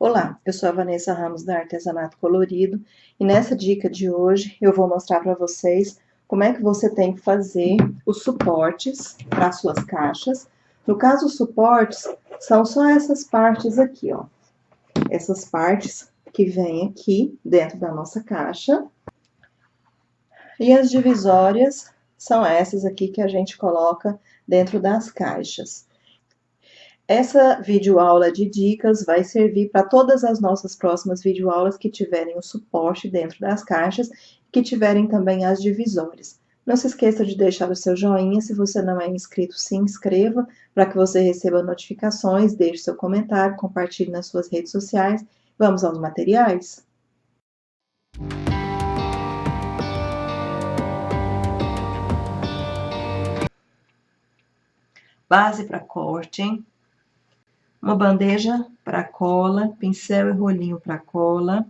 Olá, eu sou a Vanessa Ramos da Artesanato Colorido e nessa dica de hoje eu vou mostrar para vocês como é que você tem que fazer os suportes para as suas caixas. No caso, os suportes são só essas partes aqui, ó. Essas partes que vêm aqui dentro da nossa caixa. E as divisórias são essas aqui que a gente coloca dentro das caixas. Essa videoaula de dicas vai servir para todas as nossas próximas videoaulas que tiverem o suporte dentro das caixas e que tiverem também as divisórias. Não se esqueça de deixar o seu joinha, se você não é inscrito, se inscreva para que você receba notificações, deixe seu comentário, compartilhe nas suas redes sociais. Vamos aos materiais? Base para corte. Uma bandeja para cola, pincel e rolinho para cola,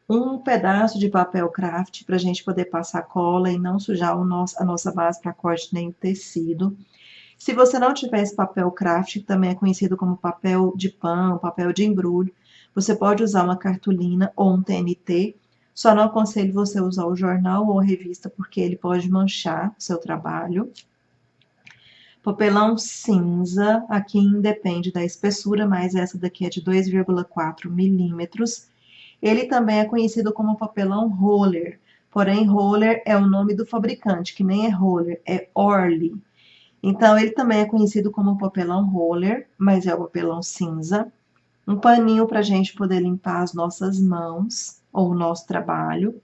um pedaço de papel craft para a gente poder passar cola e não sujar a nossa base para corte nem o tecido. Se você não tiver esse papel craft, que também é conhecido como papel de pão, papel de embrulho, você pode usar uma cartolina ou um TNT. Só não aconselho você usar o jornal ou a revista, porque ele pode manchar o seu trabalho. Papelão cinza, aqui independe da espessura, mas essa daqui é de 2,4 milímetros. Ele também é conhecido como papelão roller, porém roller é o nome do fabricante, que nem é roller, é Orly. Então, ele também é conhecido como papelão roller, mas é o papelão cinza. Um paninho para a gente poder limpar as nossas mãos ou o nosso trabalho.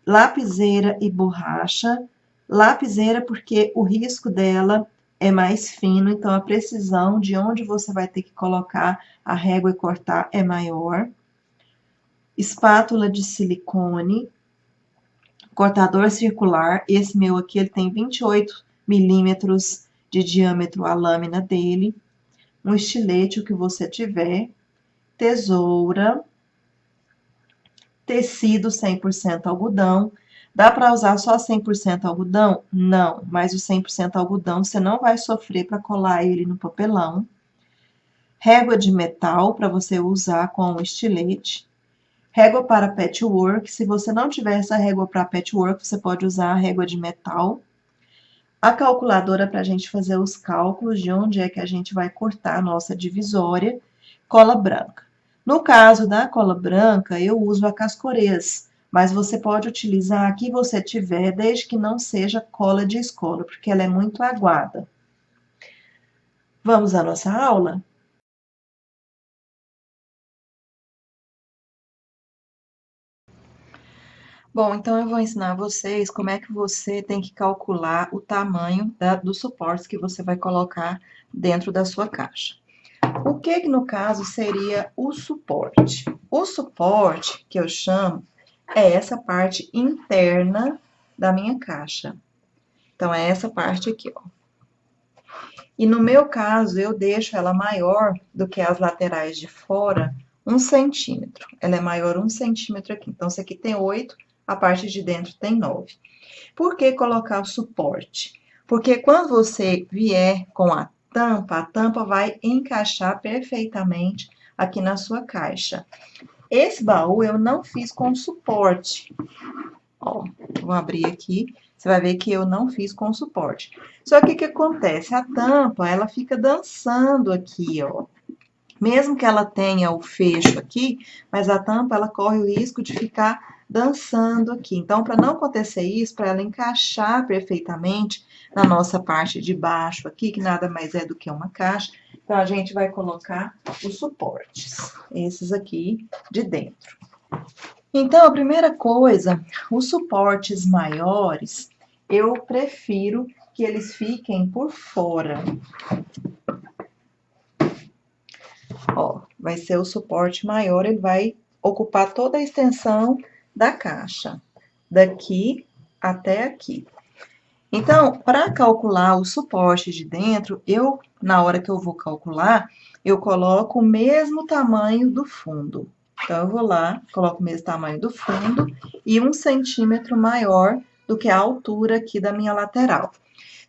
Lapiseira e borracha. Lapiseira porque o risco dela é mais fino, então a precisão de onde você vai ter que colocar a régua e cortar é maior. Espátula de silicone. Cortador circular, esse meu aqui ele tem 28 milímetros de diâmetro a lâmina dele. Um estilete, o que você tiver. Tesoura. Tecido 100% algodão. Dá para usar só 100% algodão? Não, mas o 100% algodão você não vai sofrer para colar ele no papelão. Régua de metal para você usar com o estilete. Régua para patchwork, se você não tiver essa régua para patchwork, você pode usar a régua de metal. A calculadora para a gente fazer os cálculos de onde é que a gente vai cortar a nossa divisória. Cola branca. No caso da cola branca, eu uso a Cascorês, mas você pode utilizar a que você tiver, desde que não seja cola de escola, porque ela é muito aguada. Vamos à nossa aula? Bom, então eu vou ensinar vocês como é que você tem que calcular o tamanho dos suportes que você vai colocar dentro da sua caixa. O que no caso seria o suporte? O suporte, que eu chamo, é essa parte interna da minha caixa. Então, é essa parte aqui, ó. E no meu caso, eu deixo ela maior do que as laterais de fora, 1 centímetro. Ela é maior 1 centímetro aqui. Então, isso aqui tem 8, a parte de dentro tem 9. Por que colocar o suporte? Porque quando você vier com a tampa vai encaixar perfeitamente aqui na sua caixa. Esse baú eu não fiz com suporte. Ó, vou abrir aqui, você vai ver que eu não fiz com suporte. Só que o que acontece? A tampa, ela fica dançando aqui, ó. Mesmo que ela tenha o fecho aqui, mas a tampa, ela corre o risco de ficar dançando aqui. Então, para não acontecer isso, para ela encaixar perfeitamente na nossa parte de baixo aqui, que nada mais é do que uma caixa, então a gente vai colocar os suportes, esses aqui de dentro. Então, a primeira coisa, os suportes maiores, eu prefiro que eles fiquem por fora. Ó, vai ser o suporte maior, ele vai ocupar toda a extensão da caixa, daqui até aqui. Então, para calcular o suporte de dentro, na hora que eu vou calcular, eu coloco o mesmo tamanho do fundo. Então, eu vou lá, coloco o mesmo tamanho do fundo e 1 centímetro maior do que a altura aqui da minha lateral.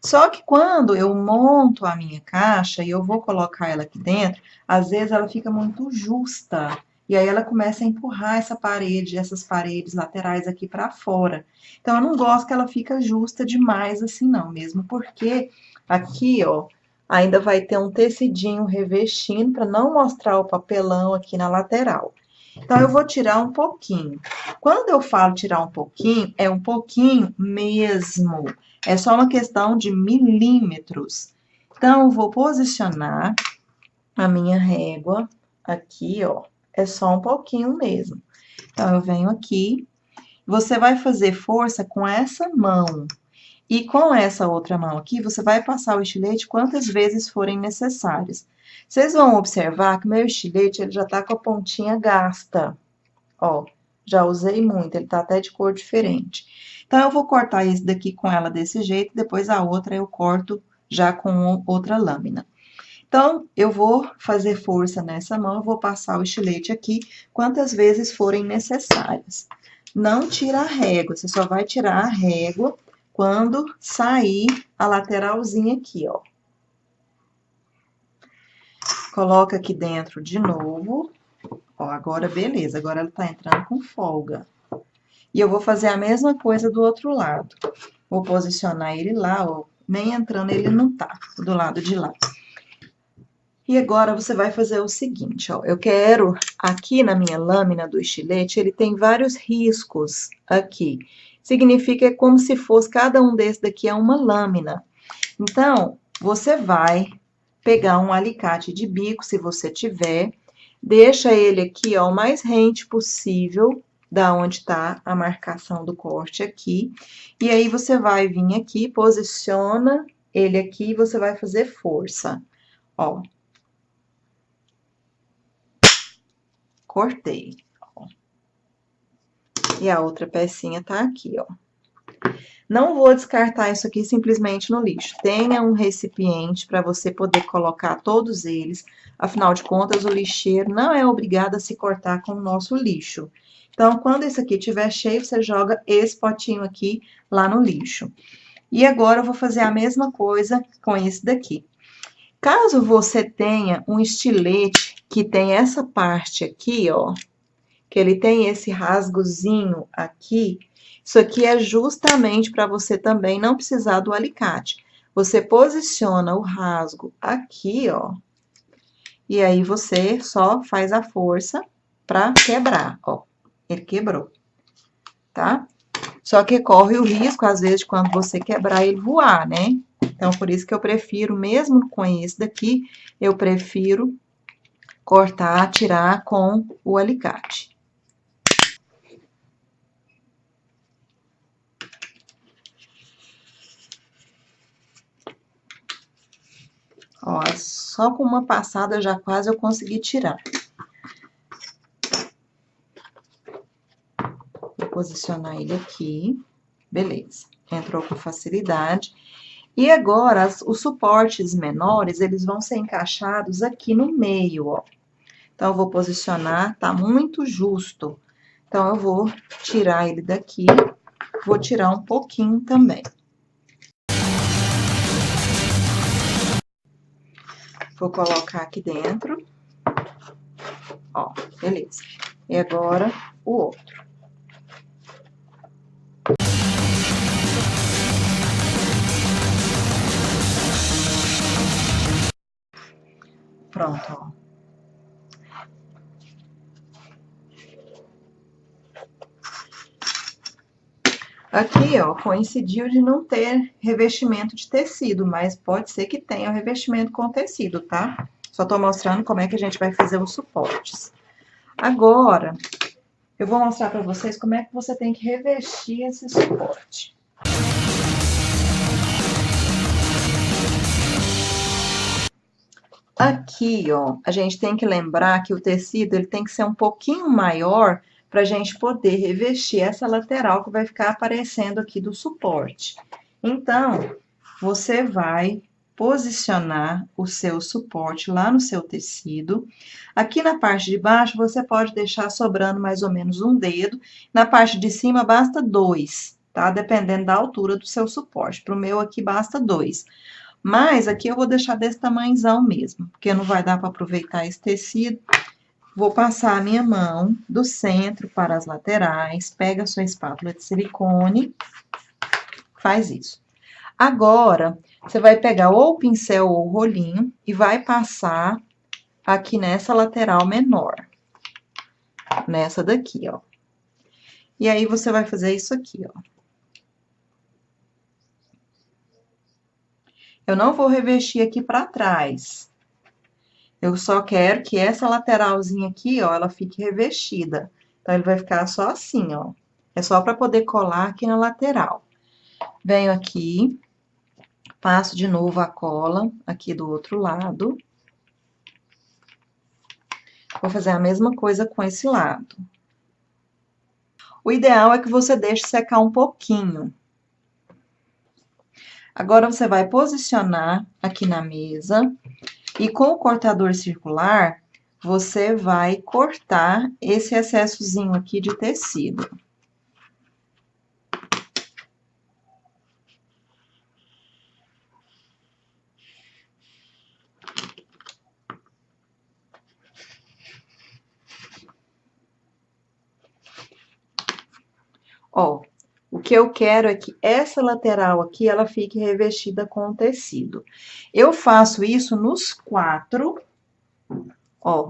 Só que quando eu monto a minha caixa e eu vou colocar ela aqui dentro, às vezes ela fica muito justa. E aí ela começa a empurrar essas paredes laterais aqui para fora. Então, eu não gosto que ela fica justa demais assim, não, mesmo porque aqui, ó, ainda vai ter um tecidinho revestindo para não mostrar o papelão aqui na lateral. Então, eu vou tirar um pouquinho. Quando eu falo tirar um pouquinho, é um pouquinho mesmo. É só uma questão de milímetros. Então, eu vou posicionar a minha régua aqui, ó. É só um pouquinho mesmo. Então, eu venho aqui. Você vai fazer força com essa mão. E com essa outra mão aqui, você vai passar o estilete quantas vezes forem necessárias. Vocês vão observar que meu estilete, ele já tá com a pontinha gasta. Ó, já usei muito, ele tá até de cor diferente. Então, eu vou cortar esse daqui com ela desse jeito, depois a outra eu corto já com outra lâmina. Então, eu vou fazer força nessa mão, eu vou passar o estilete aqui quantas vezes forem necessárias. Não tira a régua, você só vai tirar a régua quando sair a lateralzinha aqui, ó. Coloca aqui dentro de novo. Ó, agora beleza, agora ela tá entrando com folga. E eu vou fazer a mesma coisa do outro lado. Vou posicionar ele lá, ó, nem entrando ele não tá, do lado de lá. E agora você vai fazer o seguinte, ó, eu quero, aqui na minha lâmina do estilete, ele tem vários riscos aqui. Significa como se fosse, cada um desses daqui é uma lâmina. Então, você vai pegar um alicate de bico, se você tiver, deixa ele aqui, ó, o mais rente possível, da onde tá a marcação do corte aqui. E aí, você vai vir aqui, posiciona ele aqui e você vai fazer força, ó. Cortei, ó. E a outra pecinha tá aqui, ó. Não vou descartar isso aqui simplesmente no lixo. Tenha um recipiente para você poder colocar todos eles. Afinal de contas, o lixeiro não é obrigado a se cortar com o nosso lixo. Então, quando esse aqui estiver cheio, você joga esse potinho aqui lá no lixo. E agora, eu vou fazer a mesma coisa com esse daqui. Caso você tenha um estilete que tem essa parte aqui, ó, que ele tem esse rasgozinho aqui, isso aqui é justamente para você também não precisar do alicate. Você posiciona o rasgo aqui, ó, e aí você só faz a força para quebrar, ó. Ele quebrou, tá? Só que corre o risco, às vezes, de quando você quebrar, ele voar, né? Então, por isso que eu prefiro, mesmo com esse daqui, eu prefiro cortar, tirar com o alicate. Ó, só com uma passada já quase eu consegui tirar. Vou posicionar ele aqui. Beleza, entrou com facilidade. E agora, os suportes menores, eles vão ser encaixados aqui no meio, ó. Então, eu vou posicionar, tá muito justo. Então, eu vou tirar ele daqui, vou tirar um pouquinho também. Vou colocar aqui dentro. Ó, beleza. E agora, o outro. Pronto, ó. Aqui, ó, coincidiu de não ter revestimento de tecido, mas pode ser que tenha o revestimento com tecido, tá? Só tô mostrando como é que a gente vai fazer os suportes. Agora, eu vou mostrar pra vocês como é que você tem que revestir esse suporte. Aqui, ó, a gente tem que lembrar que o tecido, ele tem que ser um pouquinho maior para a gente poder revestir essa lateral que vai ficar aparecendo aqui do suporte. Então, você vai posicionar o seu suporte lá no seu tecido. Aqui na parte de baixo, você pode deixar sobrando mais ou menos um dedo. Na parte de cima, basta dois, tá? Dependendo da altura do seu suporte. Pro meu aqui basta 2. Mas aqui eu vou deixar desse tamanhozão mesmo, porque não vai dar para aproveitar esse tecido. Vou passar a minha mão do centro para as laterais, pega a sua espátula de silicone, faz isso. Agora, você vai pegar ou o pincel ou o rolinho e vai passar aqui nessa lateral menor. Nessa daqui, ó. E aí, você vai fazer isso aqui, ó. Eu não vou revestir aqui pra trás. Eu só quero que essa lateralzinha aqui, ó, ela fique revestida. Então, ele vai ficar só assim, ó. É só pra poder colar aqui na lateral. Venho aqui, passo de novo a cola aqui do outro lado. Vou fazer a mesma coisa com esse lado. O ideal é que você deixe secar um pouquinho. Agora, você vai posicionar aqui na mesa e com o cortador circular, você vai cortar esse excessozinho aqui de tecido. Ó, o que eu quero é que essa lateral aqui, ela fique revestida com o tecido. Eu faço isso nos 4, ó,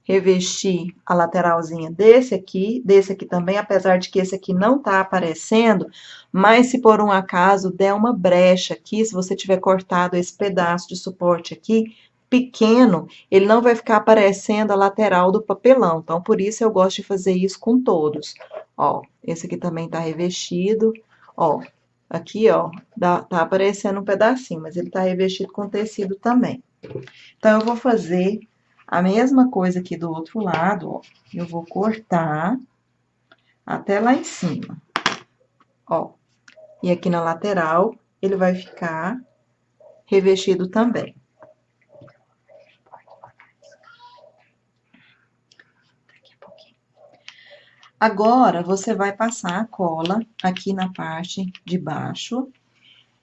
revestir a lateralzinha desse aqui também, apesar de que esse aqui não tá aparecendo, mas se por um acaso der uma brecha aqui, se você tiver cortado esse pedaço de suporte aqui, pequeno, ele não vai ficar aparecendo a lateral do papelão, então por isso eu gosto de fazer isso com todos. Ó, esse aqui também tá revestido, ó, aqui, ó, tá aparecendo um pedacinho, mas ele tá revestido com tecido também. Então, eu vou fazer a mesma coisa aqui do outro lado, ó, eu vou cortar até lá em cima, ó, e aqui na lateral, ele vai ficar revestido também. Agora, você vai passar a cola aqui na parte de baixo.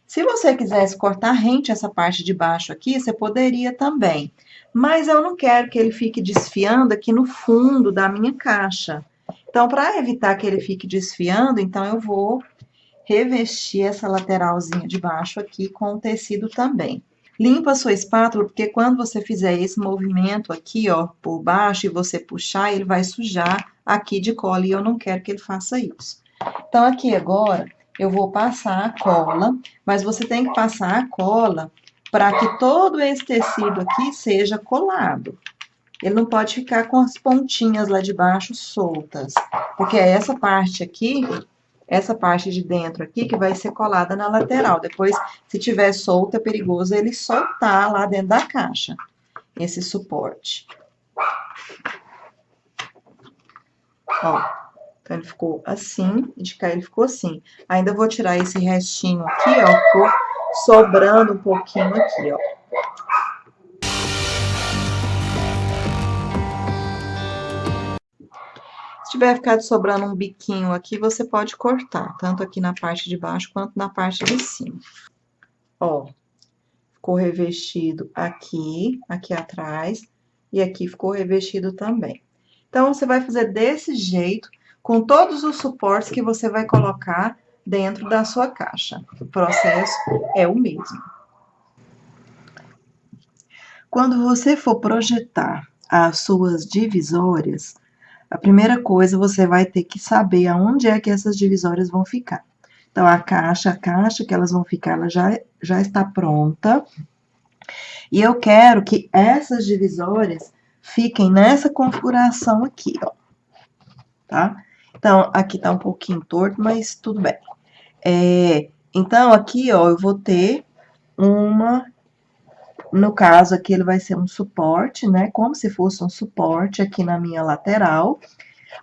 Se você quisesse cortar rente essa parte de baixo aqui, você poderia também. Mas eu não quero que ele fique desfiando aqui no fundo da minha caixa. Então, para evitar que ele fique desfiando, então eu vou revestir essa lateralzinha de baixo aqui com o tecido também. Limpa a sua espátula, porque quando você fizer esse movimento aqui, ó, por baixo, e você puxar, ele vai sujar aqui de cola, e eu não quero que ele faça isso. Então, aqui agora, eu vou passar a cola, mas você tem que passar a cola para que todo esse tecido aqui seja colado. Ele não pode ficar com as pontinhas lá de baixo soltas, porque é essa parte aqui, essa parte de dentro aqui, que vai ser colada na lateral. Depois, se tiver solto, é perigoso ele soltar lá dentro da caixa, esse suporte. Ó, então ele ficou assim, e de cá ele ficou assim. Ainda vou tirar esse restinho aqui, ó, ficou sobrando um pouquinho aqui, ó. Se tiver ficado sobrando um biquinho aqui, você pode cortar, tanto aqui na parte de baixo quanto na parte de cima. Ó, ficou revestido aqui, aqui atrás, e aqui ficou revestido também. Então, você vai fazer desse jeito, com todos os suportes que você vai colocar dentro da sua caixa. O processo é o mesmo. Quando você for projetar as suas divisórias, a primeira coisa, você vai ter que saber aonde é que essas divisórias vão ficar. Então, a caixa que elas vão ficar, ela já está pronta. E eu quero que essas divisórias fiquem nessa configuração aqui, ó. Tá? Então, aqui tá um pouquinho torto, mas tudo bem. Então, aqui, ó, eu vou ter uma... No caso, aqui ele vai ser um suporte, né? Como se fosse um suporte aqui na minha lateral.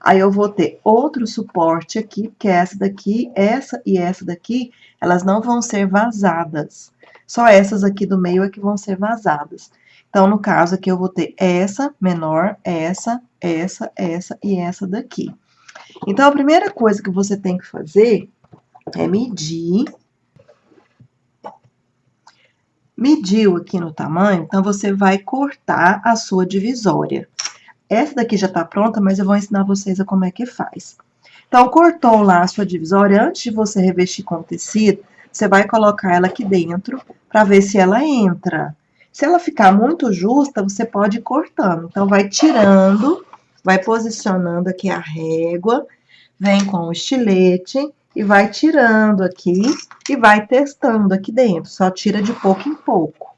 Aí, eu vou ter outro suporte aqui, que é essa daqui, essa e essa daqui, elas não vão ser vazadas. Só essas aqui do meio é que vão ser vazadas. Então, no caso aqui, eu vou ter essa menor, essa e essa daqui. Então, a primeira coisa que você tem que fazer é medir. Mediu aqui no tamanho, então você vai cortar a sua divisória. Essa daqui já tá pronta, mas eu vou ensinar vocês a como é que faz. Então, cortou lá a sua divisória, antes de você revestir com o tecido, você vai colocar ela aqui dentro para ver se ela entra. Se ela ficar muito justa, você pode ir cortando. Então, vai tirando, vai posicionando aqui a régua, vem com o estilete e vai tirando aqui e vai testando aqui dentro. Só tira de pouco em pouco.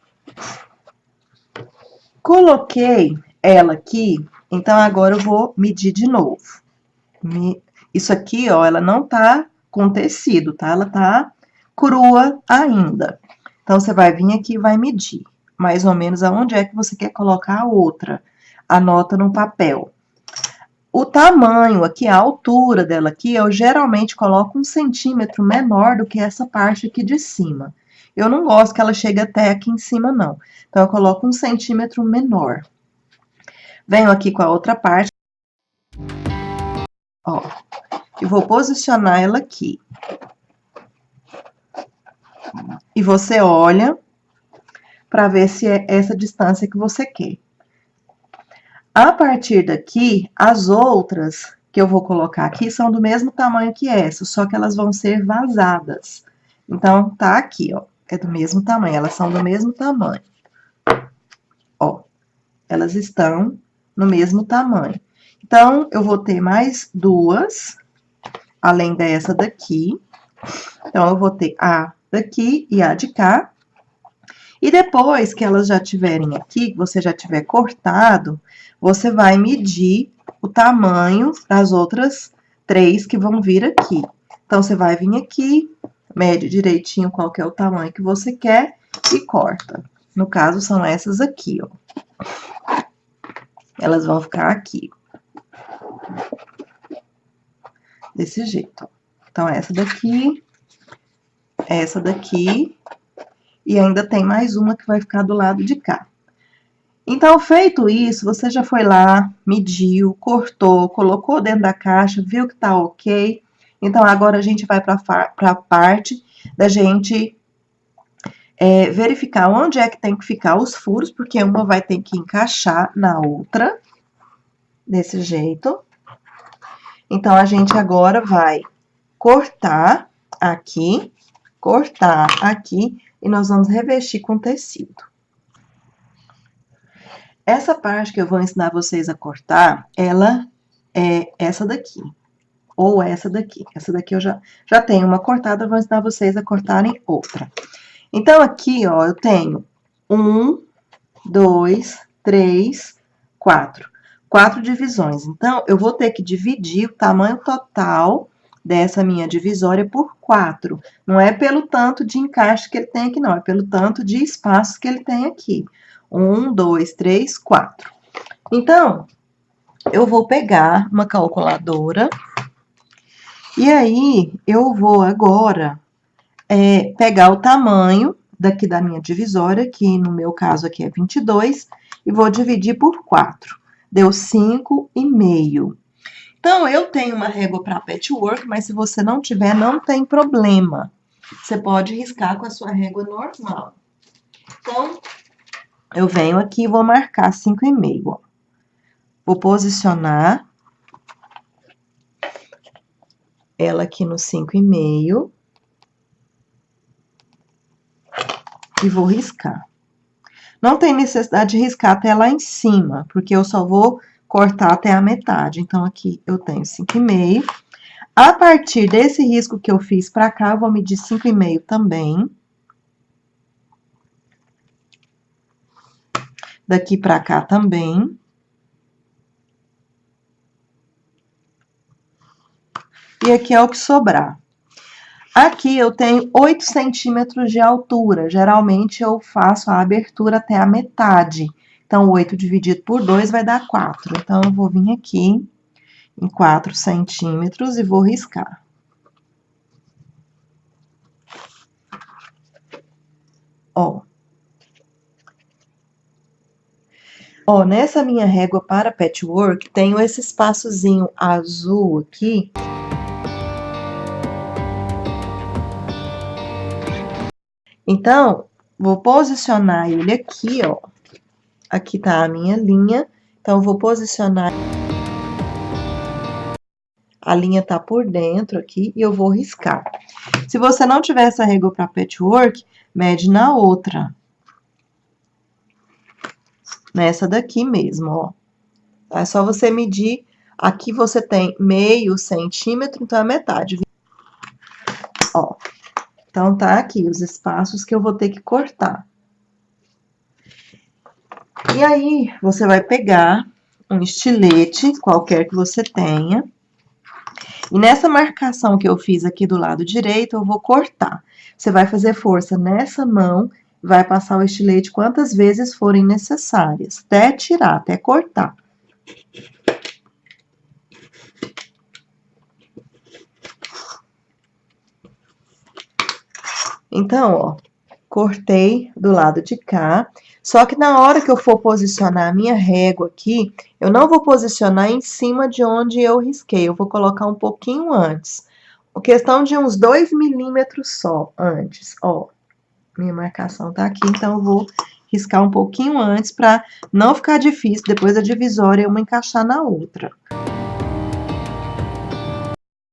Coloquei ela aqui, então agora eu vou medir de novo. Isso aqui, ó, ela não tá com tecido, tá? Ela tá crua ainda. Então, você vai vir aqui e vai medir mais ou menos aonde é que você quer colocar a outra. Anota no papel. O tamanho aqui, a altura dela aqui, eu geralmente coloco 1 centímetro menor do que essa parte aqui de cima. Eu não gosto que ela chegue até aqui em cima, não. Então, eu coloco 1 centímetro menor. Venho aqui com a outra parte, ó, e vou posicionar ela aqui. E você olha para ver se é essa distância que você quer. A partir daqui, as outras que eu vou colocar aqui são do mesmo tamanho que essa, só que elas vão ser vazadas. Então, tá aqui, ó, é do mesmo tamanho, elas são do mesmo tamanho. Ó, elas estão no mesmo tamanho. Então, eu vou ter mais duas, além dessa daqui. Então, eu vou ter a daqui e a de cá. E depois que elas já estiverem aqui, que você já tiver cortado, você vai medir o tamanho das outras 3 que vão vir aqui. Então, você vai vir aqui, mede direitinho qual que é o tamanho que você quer e corta. No caso, são essas aqui, ó. Elas vão ficar aqui. Desse jeito, ó. Então, essa daqui, e ainda tem mais uma que vai ficar do lado de cá. Então, feito isso, você já foi lá, mediu, cortou, colocou dentro da caixa, viu que tá ok. Então, agora a gente vai para a parte da gente verificar onde é que tem que ficar os furos, porque uma vai ter que encaixar na outra, desse jeito. Então, a gente agora vai cortar aqui, e nós vamos revestir com tecido. Essa parte que eu vou ensinar vocês a cortar, ela é essa daqui, ou essa daqui. Essa daqui eu já tenho uma cortada, vou ensinar vocês a cortarem outra. Então, aqui, ó, eu tenho 1, 2, 3, 4. 4 divisões. Então, eu vou ter que dividir o tamanho total dessa minha divisória por 4. Não é pelo tanto de encaixe que ele tem aqui, não. É pelo tanto de espaços que ele tem aqui. 1, 2, 3, 4. Então, eu vou pegar uma calculadora. E aí, eu vou agora pegar o tamanho daqui da minha divisória, que no meu caso aqui é 22, e vou dividir por 4. Deu 5,5. Então, eu tenho uma régua para patchwork, mas se você não tiver, não tem problema. Você pode riscar com a sua régua normal. Então, eu venho aqui e vou marcar 5,5, ó. Vou posicionar ela aqui no 5,5 e vou riscar. Não tem necessidade de riscar até lá em cima, porque eu só vou cortar até a metade. Então, aqui eu tenho 5,5. A partir desse risco que eu fiz pra cá, eu vou medir 5,5 também. Daqui pra cá também. E aqui é o que sobrar. Aqui eu tenho 8 centímetros de altura. Geralmente, eu faço a abertura até a metade. Então, 8 dividido por 2 vai dar 4. Então, eu vou vir aqui em 4 centímetros e vou riscar. Ó. Ó, nessa minha régua para patchwork, tenho esse espaçozinho azul aqui. Então, vou posicionar ele aqui, ó. Aqui tá a minha linha, então eu vou posicionar. A linha tá por dentro aqui e eu vou riscar. Se você não tiver essa régua para patchwork, mede na outra. Nessa daqui mesmo, ó. É só você medir. Aqui você tem meio centímetro, então é metade. Ó. Então, tá aqui os espaços que eu vou ter que cortar. E aí, você vai pegar um estilete, qualquer que você tenha. E nessa marcação que eu fiz aqui do lado direito, eu vou cortar. Você vai fazer força nessa mão, vai passar o estilete quantas vezes forem necessárias, até tirar, até cortar. Então, ó, cortei do lado de cá. Só que na hora que eu for posicionar a minha régua aqui, eu não vou posicionar em cima de onde eu risquei, eu vou colocar um pouquinho antes. Questão de uns 2 milímetros só antes, ó. Minha marcação tá aqui, então eu vou riscar um pouquinho antes para não ficar difícil depois da divisória uma encaixar na outra.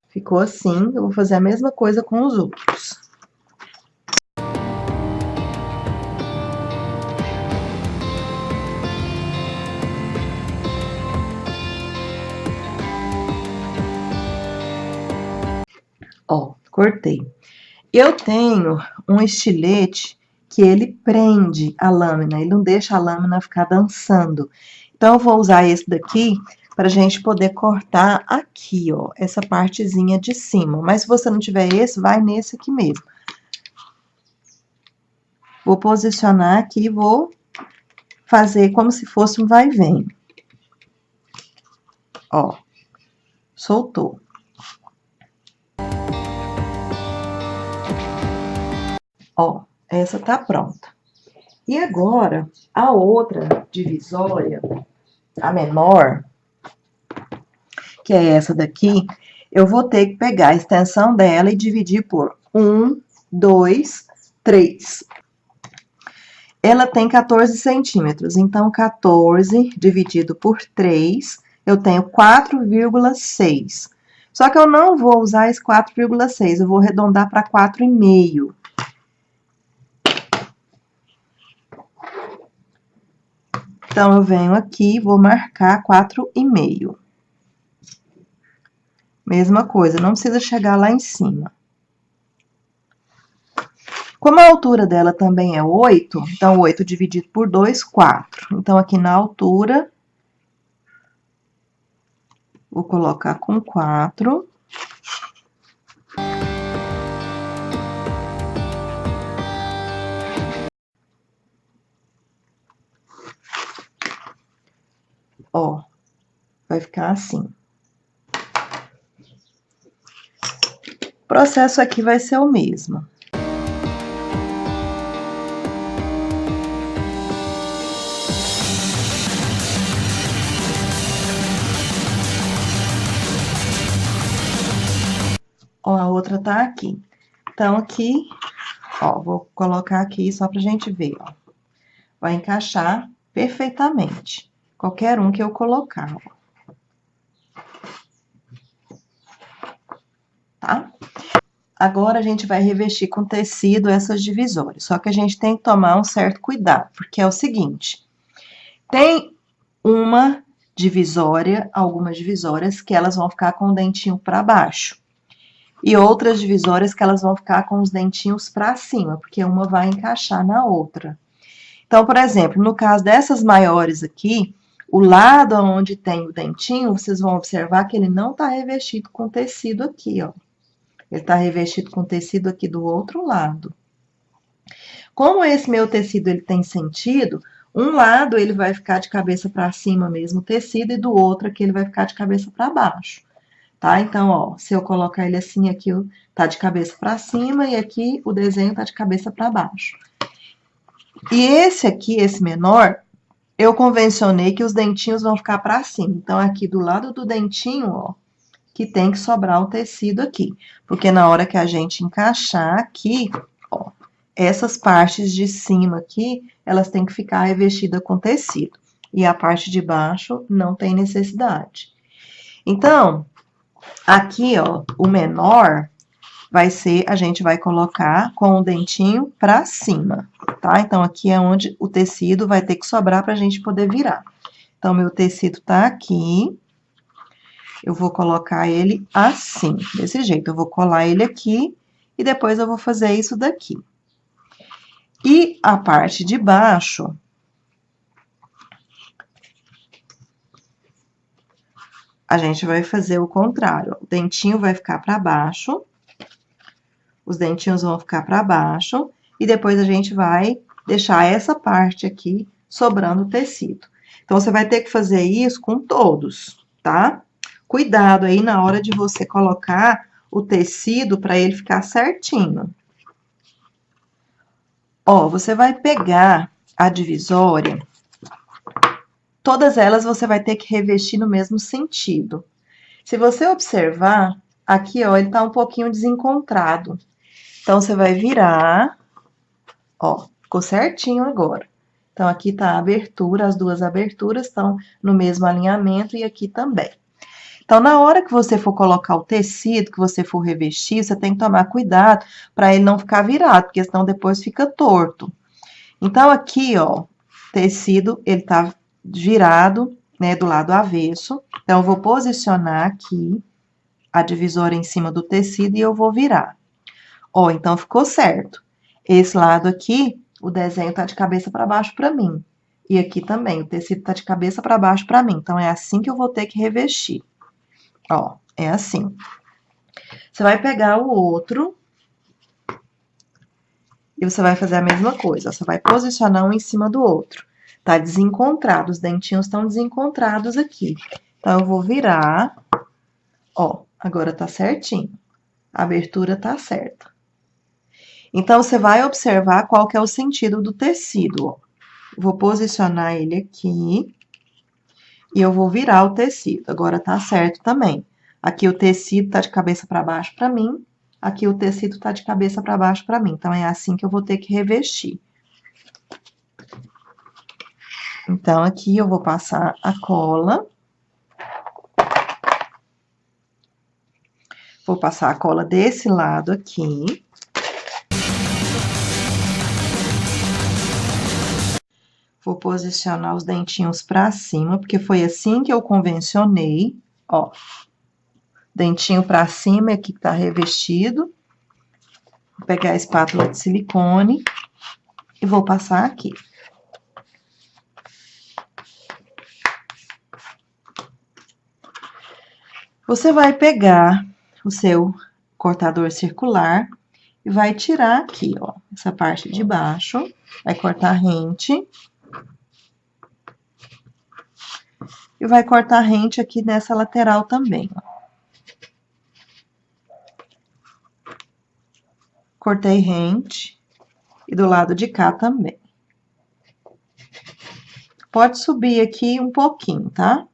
Ficou assim, eu vou fazer a mesma coisa com os outros. Ó, cortei. Eu tenho um estilete que ele prende a lâmina, ele não deixa a lâmina ficar dançando. Então, eu vou usar esse daqui para a gente poder cortar aqui, ó, essa partezinha de cima. Mas se você não tiver esse, vai nesse aqui mesmo. Vou posicionar aqui e vou fazer como se fosse um vai e vem. Ó, soltou. Ó, essa tá pronta. E agora, a outra divisória, a menor, que é essa daqui, eu vou ter que pegar a extensão dela e dividir por 1, 2, 3. Ela tem 14 centímetros, então 14 dividido por 3, eu tenho 4,6. Só que eu não vou usar esse 4,6, eu vou arredondar para 4,5. Então, eu venho aqui, vou marcar 4,5. Mesma coisa, não precisa chegar lá em cima. Como a altura dela também é 8, então 8 dividido por 2, 4. Então, aqui na altura, vou colocar com 4. Ó, vai ficar assim. O processo aqui vai ser o mesmo. Ó, a outra tá aqui. Então, aqui, ó, vou colocar aqui só pra gente ver, ó. Vai encaixar perfeitamente. Qualquer um que eu colocar, ó. Tá? Agora, a gente vai revestir com tecido essas divisórias. Só que a gente tem que tomar um certo cuidado, porque é o seguinte. Tem uma divisória, algumas divisórias, que elas vão ficar com o dentinho para baixo. E outras divisórias que elas vão ficar com os dentinhos para cima, porque uma vai encaixar na outra. Então, por exemplo, no caso dessas maiores aqui, o lado onde tem o dentinho, vocês vão observar que ele não tá revestido com tecido aqui, ó. Ele tá revestido com tecido aqui do outro lado. Como esse meu tecido, ele tem sentido, um lado ele vai ficar de cabeça para cima mesmo o tecido, e do outro aqui ele vai ficar de cabeça para baixo. Tá? Então, ó, se eu colocar ele assim, aqui tá de cabeça para cima e aqui o desenho tá de cabeça para baixo. E esse aqui, esse menor, eu convencionei que os dentinhos vão ficar para cima. Então, aqui do lado do dentinho, ó, que tem que sobrar o tecido aqui. Porque na hora que a gente encaixar aqui, ó, essas partes de cima aqui, elas têm que ficar revestidas com tecido. E a parte de baixo não tem necessidade. Então, aqui, ó, o menor vai ser, a gente vai colocar com o dentinho pra cima, tá? Então, aqui é onde o tecido vai ter que sobrar pra gente poder virar. Então, meu tecido tá aqui. Eu vou colocar ele assim, desse jeito. Eu vou colar ele aqui e depois eu vou fazer isso daqui. E a parte de baixo, a gente vai fazer o contrário. O dentinho vai ficar para baixo, os dentinhos vão ficar para baixo, e depois a gente vai deixar essa parte aqui sobrando tecido. Então, você vai ter que fazer isso com todos, tá? Cuidado aí na hora de você colocar o tecido para ele ficar certinho. Ó, você vai pegar a divisória, todas elas você vai ter que revestir no mesmo sentido. Se você observar, aqui, ó, ele tá um pouquinho desencontrado. Então, você vai virar, ó, ficou certinho agora. Então, aqui tá a abertura, as duas aberturas estão no mesmo alinhamento e aqui também. Então, na hora que você for colocar o tecido, que você for revestir, você tem que tomar cuidado para ele não ficar virado, porque senão depois fica torto. Então, aqui, ó, tecido, ele tá virado, né, do lado avesso. Então, eu vou posicionar aqui a divisória em cima do tecido e eu vou virar. Ó, então, ficou certo. Esse lado aqui, o desenho tá de cabeça para baixo para mim. E aqui também, o tecido tá de cabeça para baixo para mim. Então, é assim que eu vou ter que revestir. Ó, é assim. Você vai pegar o outro e você vai fazer a mesma coisa. Você vai posicionar um em cima do outro. Tá desencontrado, os dentinhos estão desencontrados aqui. Então, eu vou virar. Ó, agora tá certinho. A abertura tá certa. Então, você vai observar qual que é o sentido do tecido, ó. Vou posicionar ele aqui. E eu vou virar o tecido. Agora tá certo também. Aqui o tecido tá de cabeça para baixo para mim. Aqui o tecido tá de cabeça para baixo para mim. Então, é assim que eu vou ter que revestir. Então, aqui eu vou passar a cola. Vou passar a cola desse lado aqui. Vou posicionar os dentinhos para cima, porque foi assim que eu convencionei, ó. Dentinho para cima, aqui que tá revestido. Vou pegar a espátula de silicone e vou passar aqui. Você vai pegar o seu cortador circular e vai tirar aqui, ó, essa parte de baixo, vai cortar rente. E vai cortar rente aqui nessa lateral também, ó. Cortei rente e do lado de cá também. Pode subir aqui um pouquinho, tá?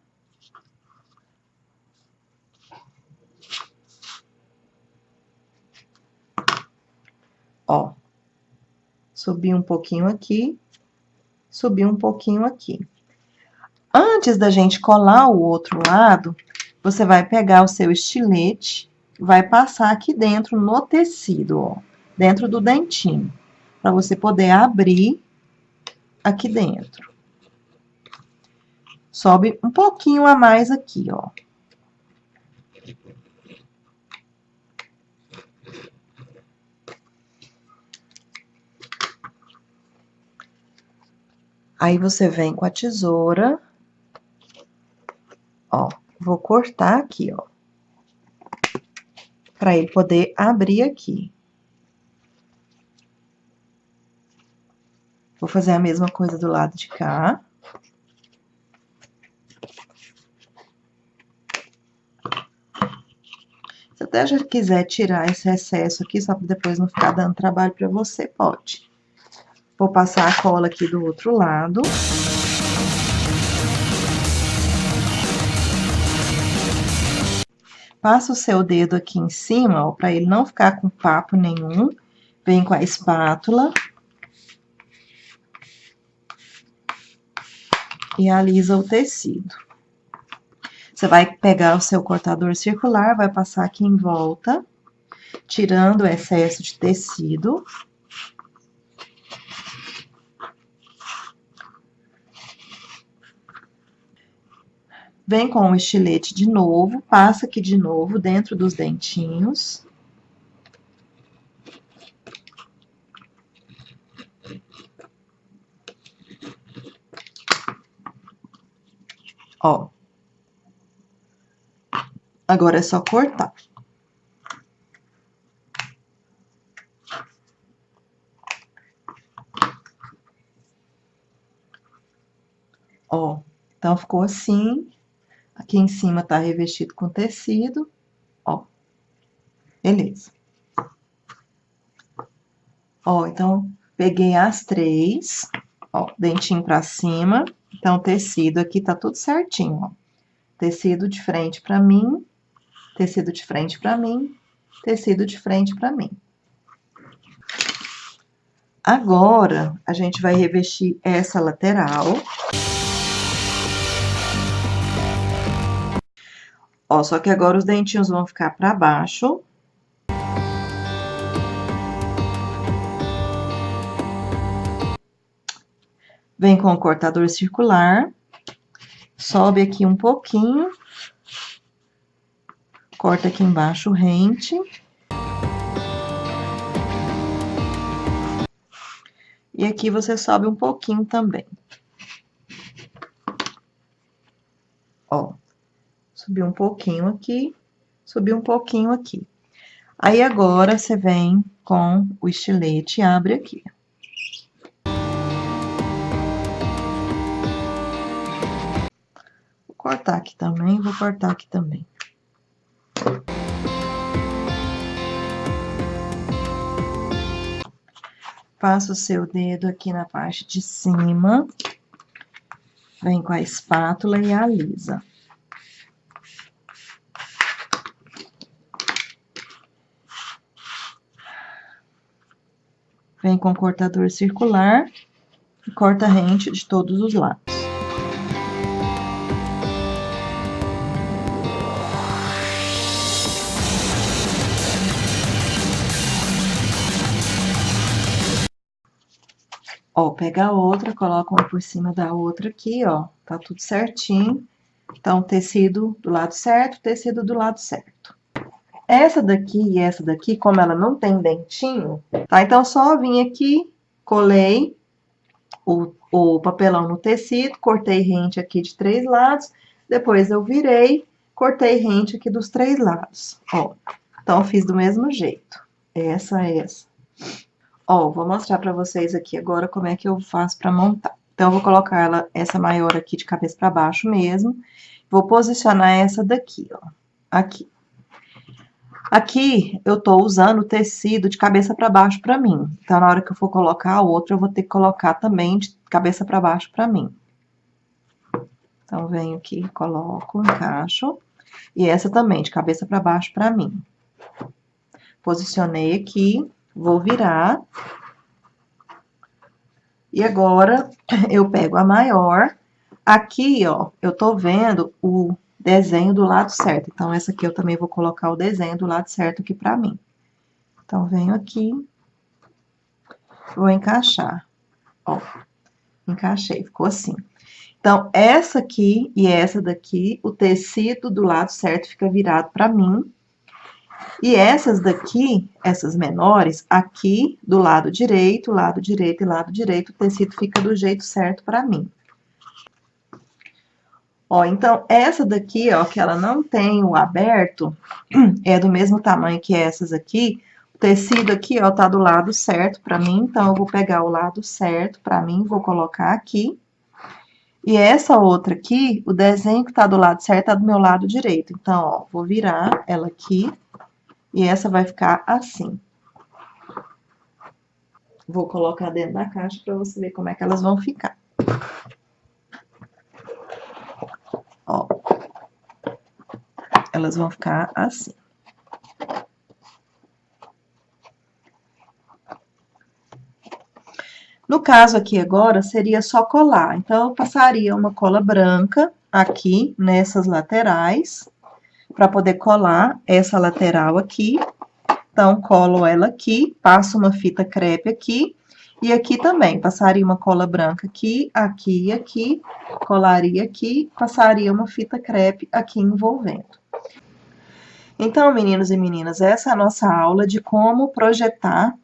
Ó, subi um pouquinho aqui, subi um pouquinho aqui. Antes da gente colar o outro lado, você vai pegar o seu estilete, vai passar aqui dentro no tecido, ó, dentro do dentinho, para você poder abrir aqui dentro. Sobe um pouquinho a mais aqui, ó. Aí, você vem com a tesoura, ó, vou cortar aqui, ó, para ele poder abrir aqui. Vou fazer a mesma coisa do lado de cá. Se até já quiser tirar esse excesso aqui, só para depois não ficar dando trabalho para você, pode. Vou passar a cola aqui do outro lado. Passa o seu dedo aqui em cima, ó, para ele não ficar com papo nenhum. Vem com a espátula e alisa o tecido. Você vai pegar o seu cortador circular, vai passar aqui em volta, tirando o excesso de tecido. Vem com o estilete de novo, passa aqui de novo dentro dos dentinhos. Ó. Agora é só cortar. Ó, então ficou assim. Aqui em cima tá revestido com tecido. Ó, beleza. Ó, então, peguei as três. Ó, dentinho pra cima. Então, o tecido aqui tá tudo certinho, ó. Tecido de frente pra mim. Tecido de frente pra mim. Tecido de frente pra mim. Agora, a gente vai revestir essa lateral. Ó, só que agora os dentinhos vão ficar pra baixo. Vem com o cortador circular. Sobe aqui um pouquinho. Corta aqui embaixo rente. E aqui você sobe um pouquinho também. Ó, subi um pouquinho aqui, subi um pouquinho aqui. Aí, agora, você vem com o estilete e abre aqui. Vou cortar aqui também, vou cortar aqui também. Passa o seu dedo aqui na parte de cima. Vem com a espátula e alisa. Vem com o cortador circular e corta rente de todos os lados. Ó, pega a outra, coloca uma por cima da outra aqui, ó. Tá tudo certinho. Então, tecido do lado certo, tecido do lado certo. Essa daqui e essa daqui, como ela não tem dentinho, tá? Então, só vim aqui, colei o papelão no tecido, cortei rente aqui de 3 lados, depois eu virei, cortei rente aqui dos 3 lados, ó. Então, fiz do mesmo jeito. Essa. Ó, vou mostrar pra vocês aqui agora como é que eu faço pra montar. Então, eu vou colocar essa maior aqui de cabeça pra baixo mesmo. Vou posicionar essa daqui, ó. Aqui. Aqui, eu tô usando o tecido de cabeça pra baixo pra mim. Então, na hora que eu for colocar a outra, eu vou ter que colocar também de cabeça pra baixo pra mim. Então, venho aqui, coloco, encaixo. E essa também, de cabeça pra baixo pra mim. Posicionei aqui, vou virar. E agora, eu pego a maior. Aqui, ó, eu tô vendo o desenho do lado certo. Então, essa aqui eu também vou colocar o desenho do lado certo aqui pra mim. Então, venho aqui, vou encaixar. Ó, encaixei, ficou assim. Então, essa aqui e essa daqui, o tecido do lado certo fica virado pra mim. E essas daqui, essas menores, aqui do lado direito e lado direito, o tecido fica do jeito certo pra mim. Ó, então, essa daqui, ó, que ela não tem o aberto, é do mesmo tamanho que essas aqui. O tecido aqui, ó, tá do lado certo pra mim, então, eu vou pegar o lado certo pra mim, vou colocar aqui. E essa outra aqui, o desenho que tá do lado certo tá do meu lado direito. Então, ó, vou virar ela aqui, e essa vai ficar assim. Vou colocar dentro da caixa pra você ver como é que elas vão ficar. Ó. Elas vão ficar assim. No caso aqui agora, seria só colar. Então, eu passaria uma cola branca aqui nessas laterais, para poder colar essa lateral aqui. Então, colo ela aqui, passo uma fita crepe aqui, e aqui também, passaria uma cola branca aqui, aqui e aqui, colaria aqui, passaria uma fita crepe aqui envolvendo. Então, meninos e meninas, essa é a nossa aula de como projetar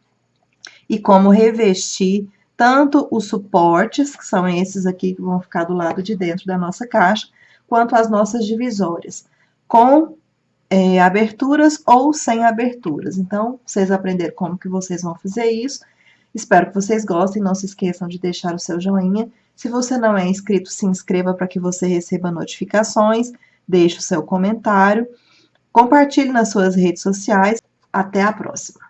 e como revestir tanto os suportes, que são esses aqui que vão ficar do lado de dentro da nossa caixa, quanto as nossas divisórias, com aberturas ou sem aberturas. Então, vocês aprenderam como que vocês vão fazer isso. Espero que vocês gostem. Não se esqueçam de deixar o seu joinha. Se você não é inscrito, se inscreva para que você receba notificações. Deixe o seu comentário. Compartilhe nas suas redes sociais. Até a próxima!